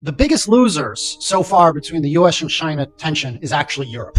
The biggest losers so far between the US and China tension is actually Europe.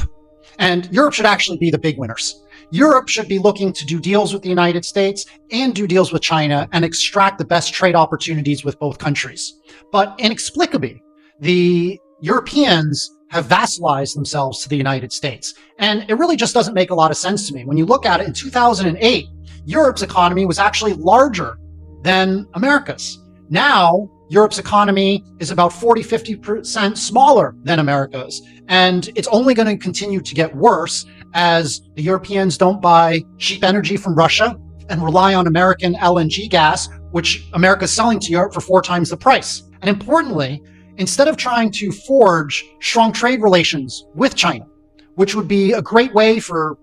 And Europe should actually be the big winners. Europe should be looking to do deals with the United States and do deals with China and extract the best trade opportunities with both countries. But inexplicably, the Europeans have vassalized themselves to the United States. And it really just doesn't make a lot of sense to me. When you look at it, in 2008, Europe's economy was actually larger than America's. Now, Europe's economy is about 40–50% smaller than America's. And it's only going to continue to get worse as the Europeans don't buy cheap energy from Russia and rely on American LNG gas, which America is selling to Europe for 4 times the price. And importantly, instead of trying to forge strong trade relations with China, which would be a great way for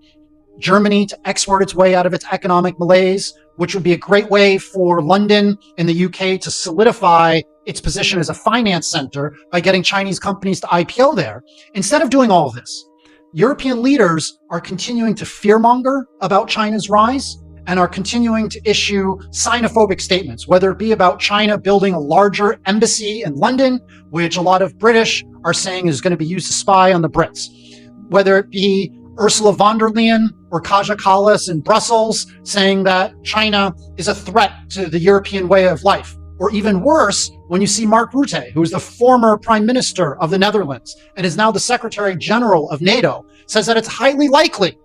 Germany to export its way out of its economic malaise, which would be a great way for London in the UK to solidify its position as a finance center by getting Chinese companies to IPO there. Instead of doing all of this, European leaders are continuing to fearmonger about China's rise and are continuing to issue xenophobic statements, whether it be about China building a larger embassy in London, which a lot of British are saying is going to be used to spy on the Brits, whether it be Ursula von der Leyen or Kaja Kallas in Brussels saying that China is a threat to the European way of life. Or even worse, when you see Mark Rutte, who is the former prime minister of the Netherlands and is now the secretary general of NATO, says that it's highly likely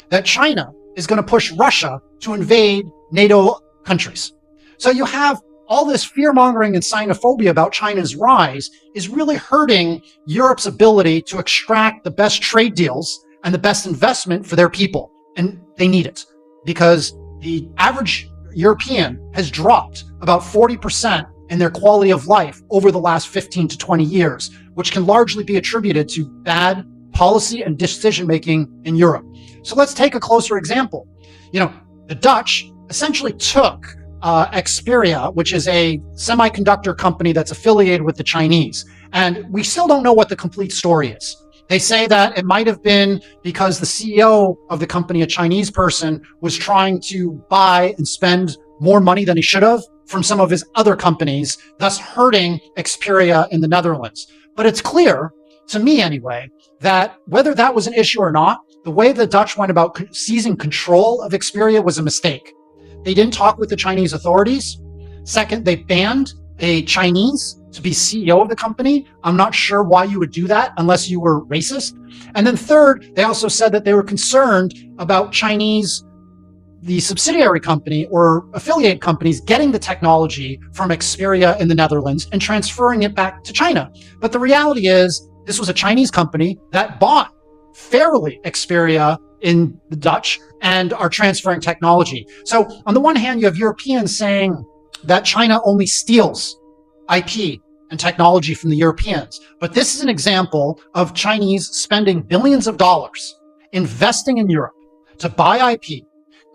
that China is going to push Russia to invade NATO countries. So you have all this fear-mongering and xenophobia about China's rise is really hurting Europe's ability to extract the best trade deals and the best investment for their people. And they need it because the average European has dropped about 40% in their quality of life over the last 15 to 20 years, which can largely be attributed to bad policy and decision-making in Europe. So let's take a closer example. The Dutch essentially took Xperia, which is a semiconductor company that's affiliated with the Chinese. And we still don't know what the complete story is. They say that it might have been because the CEO of the company, a Chinese person, was trying to buy and spend more money than he should have from some of his other companies, thus hurting Xperia in the Netherlands. But it's clear, to me anyway, that whether that was an issue or not, the way the Dutch went about seizing control of Xperia was a mistake. They didn't talk with the Chinese authorities. Second, they banned a Chinese to be CEO of the company. I'm not sure why you would do that unless you were racist. And then third, they also said that they were concerned about the subsidiary company or affiliate companies getting the technology from Xperia in the Netherlands and transferring it back to China. But the reality is this was a Chinese company that bought fairly Xperia in the Dutch and are transferring technology. So on the one hand, you have Europeans saying that China only steals IP and technology from the Europeans. But this is an example of Chinese spending billions of dollars investing in Europe to buy IP,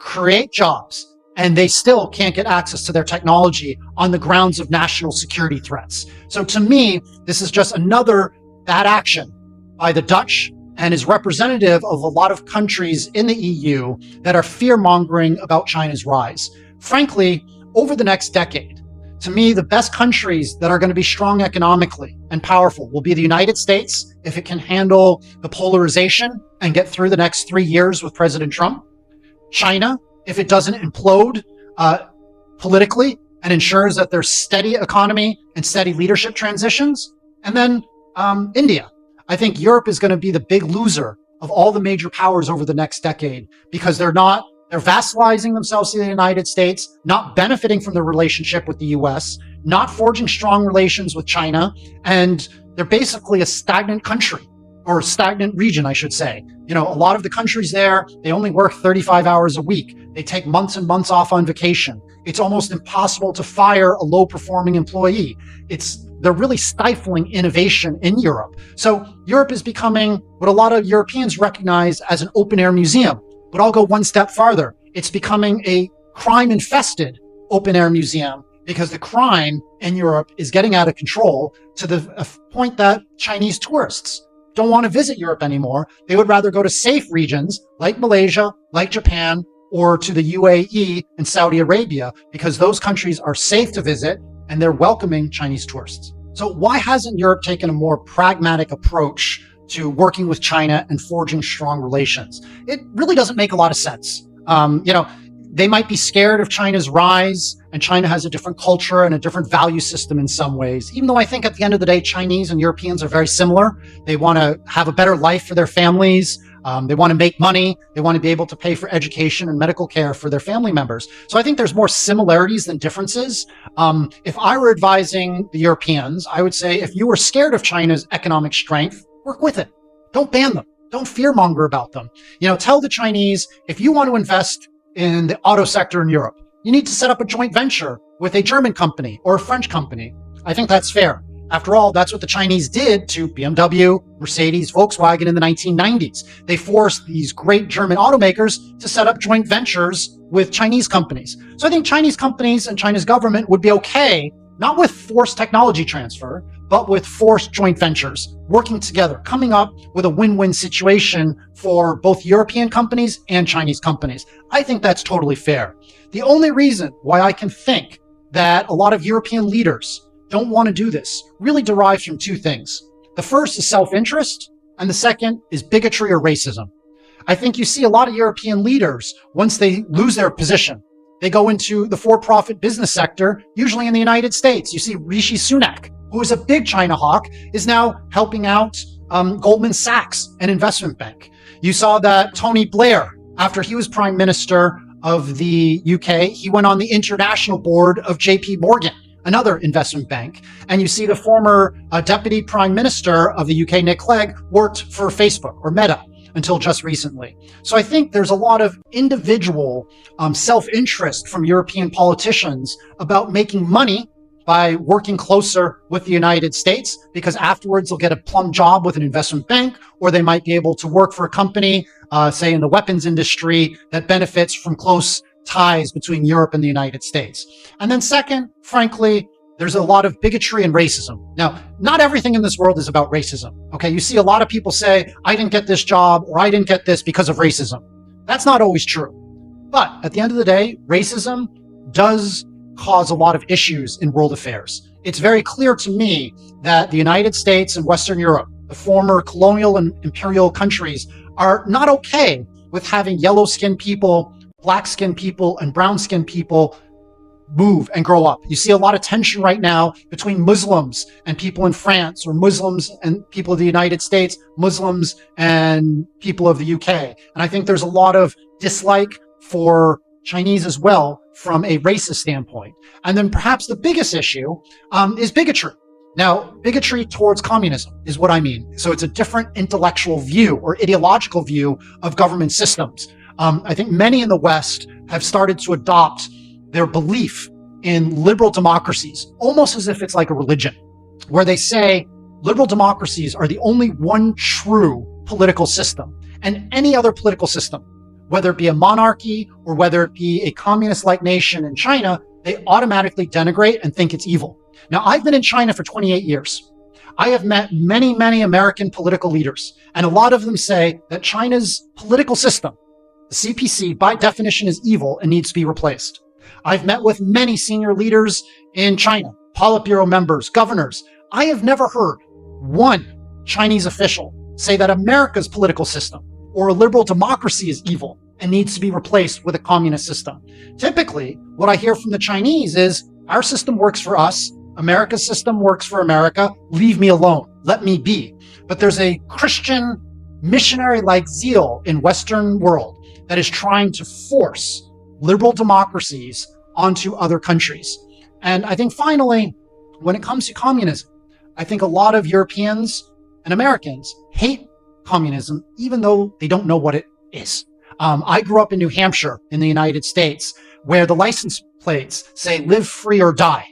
create jobs, and they still can't get access to their technology on the grounds of national security threats. So to me, this is just another bad action by the Dutch and is representative of a lot of countries in the EU that are fear-mongering about China's rise. Frankly, over the next decade, to me, the best countries that are going to be strong economically and powerful will be the United States, if it can handle the polarization and get through the next 3 years with President Trump. China, if it doesn't implode politically and ensures that there's steady economy and steady leadership transitions. And then India. I think Europe is going to be the big loser of all the major powers over the next decade because they're vassalizing themselves to the United States, not benefiting from the relationship with the US, not forging strong relations with China, and they're basically a stagnant country, or stagnant region, I should say. A lot of the countries there, they only work 35 hours a week. They take months and months off on vacation. It's almost impossible to fire a low-performing employee. They're really stifling innovation in Europe. So Europe is becoming what a lot of Europeans recognize as an open-air museum. But I'll go one step farther. It's becoming a crime-infested open-air museum because the crime in Europe is getting out of control to the point that Chinese tourists don't want to visit Europe anymore. They would rather go to safe regions like Malaysia, like Japan, or to the UAE and Saudi Arabia because those countries are safe to visit and they're welcoming Chinese tourists. So So why hasn't Europe taken a more pragmatic approach to working with China and forging strong relations? It really doesn't make a lot of sense. They might be scared of China's rise, and China has a different culture and a different value system in some ways, even though I think at the end of the day, Chinese and Europeans are very similar. They want to have a better life for their families. They want to make money. They want to be able to pay for education and medical care for their family members. So I think there's more similarities than differences. If I were advising the Europeans, I would say if you were scared of China's economic strength, work with it. Don't ban them. Don't fearmonger about them. Tell the Chinese, if you want to invest in the auto sector in Europe, you need to set up a joint venture with a German company or a French company. I think that's fair. After all, that's what the Chinese did to BMW, Mercedes, Volkswagen in the 1990s. They forced these great German automakers to set up joint ventures with Chinese companies. So I think Chinese companies and China's government would be okay, not with forced technology transfer, but with forced joint ventures, working together, coming up with a win-win situation for both European companies and Chinese companies. I think that's totally fair. The only reason why I can think that a lot of European leaders don't want to do this really derives from two things. The first is self-interest, and the second is bigotry or racism. I think you see a lot of European leaders, once they lose their position, they go into the for-profit business sector, usually in the United States. You see Rishi Sunak, who is a big China hawk, is now helping out Goldman Sachs, an investment bank. You saw that Tony Blair, after he was prime minister of the UK, he went on the international board of JP Morgan, another investment bank. And you see the former deputy prime minister of the UK, Nick Clegg, worked for Facebook or Meta until just recently. So I think there's a lot of individual self-interest from European politicians about making money by working closer with the United States, because afterwards they'll get a plum job with an investment bank, or they might be able to work for a company, say in the weapons industry, that benefits from close ties between Europe and the United States. And then second, frankly, there's a lot of bigotry and racism. Now, not everything in this world is about racism. Okay, you see a lot of people say, I didn't get this job or I didn't get this because of racism. That's not always true. But at the end of the day, racism does cause a lot of issues in world affairs. It's very clear to me that the United States and Western Europe, the former colonial and imperial countries, are not okay with having yellow-skinned people, black-skinned people, and brown-skinned people move and grow up. You see a lot of tension right now between Muslims and people in France, or Muslims and people of the United States, Muslims and people of the UK. And I think there's a lot of dislike for Chinese as well from a racist standpoint. And then perhaps the biggest issue is bigotry. Now, bigotry towards communism is what I mean. So it's a different intellectual view or ideological view of government systems. I think many in the West have started to adopt their belief in liberal democracies, almost as if it's like a religion, where they say liberal democracies are the only one true political system, and any other political system, whether it be a monarchy or whether it be a communist-like nation in China, they automatically denigrate and think it's evil. Now, I've been in China for 28 years. I have met many, many American political leaders, and a lot of them say that China's political system, the CPC, by definition is evil and needs to be replaced. I've met with many senior leaders in China, Politburo members, governors. I have never heard one Chinese official say that America's political system or a liberal democracy is evil and needs to be replaced with a communist system. Typically, what I hear from the Chinese is, our system works for us, America's system works for America, leave me alone, let me be. But there's a Christian missionary-like zeal in Western world that is trying to force liberal democracies onto other countries. And I think finally, when it comes to communism, I think a lot of Europeans and Americans hate communism, even though they don't know what it is. I grew up in New Hampshire in the United States, where the license plates say live free or die.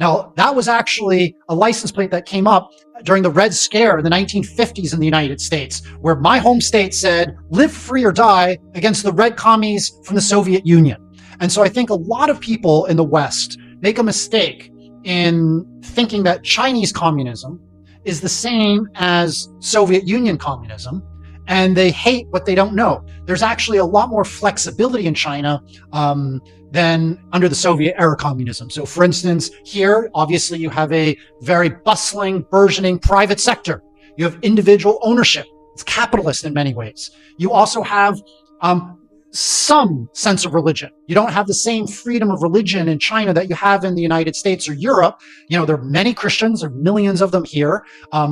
Now, that was actually a license plate that came up during the Red Scare in the 1950s in the United States, where my home state said, live free or die against the red commies from the Soviet Union. And so I think a lot of people in the West make a mistake in thinking that Chinese communism is the same as Soviet Union communism, and they hate what they don't know. There's actually a lot more flexibility in China than under the Soviet era communism. So for instance, here, obviously you have a very bustling, burgeoning private sector. You have individual ownership. It's capitalist in many ways. You also have some sense of religion. You don't have the same freedom of religion in China that you have in the United States or Europe. There are many Christians, there are millions of them here.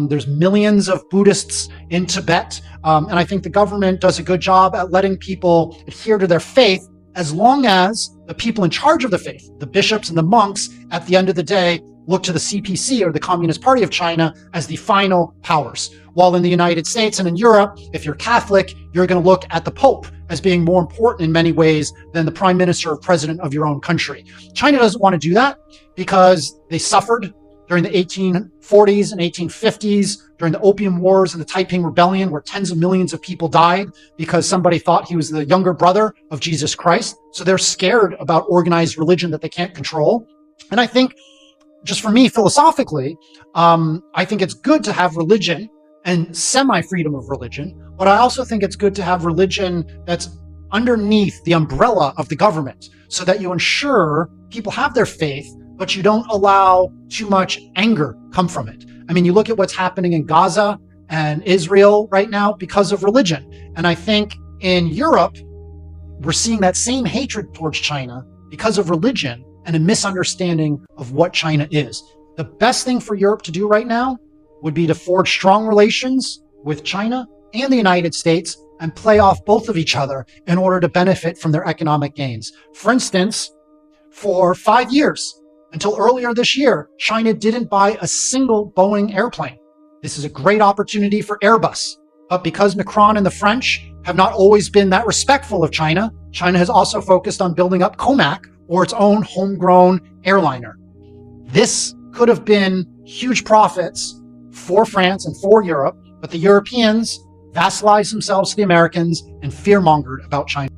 There's millions of Buddhists in Tibet. And I think the government does a good job at letting people adhere to their faith, as long as the people in charge of the faith, the bishops and the monks, at the end of the day, look to the CPC, or the Communist Party of China, as the final powers. While in the United States and in Europe, if you're Catholic, you're going to look at the Pope as being more important in many ways than the prime minister or president of your own country. China doesn't want to do that because they suffered during the 1840s and 1850s, during the Opium Wars and the Taiping Rebellion, where tens of millions of people died because somebody thought he was the younger brother of Jesus Christ. So they're scared about organized religion that they can't control. And I think, just for me, philosophically, I think it's good to have religion and semi-freedom of religion, but I also think it's good to have religion that's underneath the umbrella of the government, so that you ensure people have their faith, but you don't allow too much anger come from it. I mean, you look at what's happening in Gaza and Israel right now because of religion. And I think in Europe, we're seeing that same hatred towards China because of religion and a misunderstanding of what China is. The best thing for Europe to do right now would be to forge strong relations with China and the United States and play off both of each other in order to benefit from their economic gains. For instance, for 5 years, until earlier this year, China didn't buy a single Boeing airplane. This is a great opportunity for Airbus. But because Macron and the French have not always been that respectful of China, China has also focused on building up Comac, or its own homegrown airliner. This could have been huge profits for France and for Europe, but the Europeans vassalized themselves to the Americans and fear-mongered about China.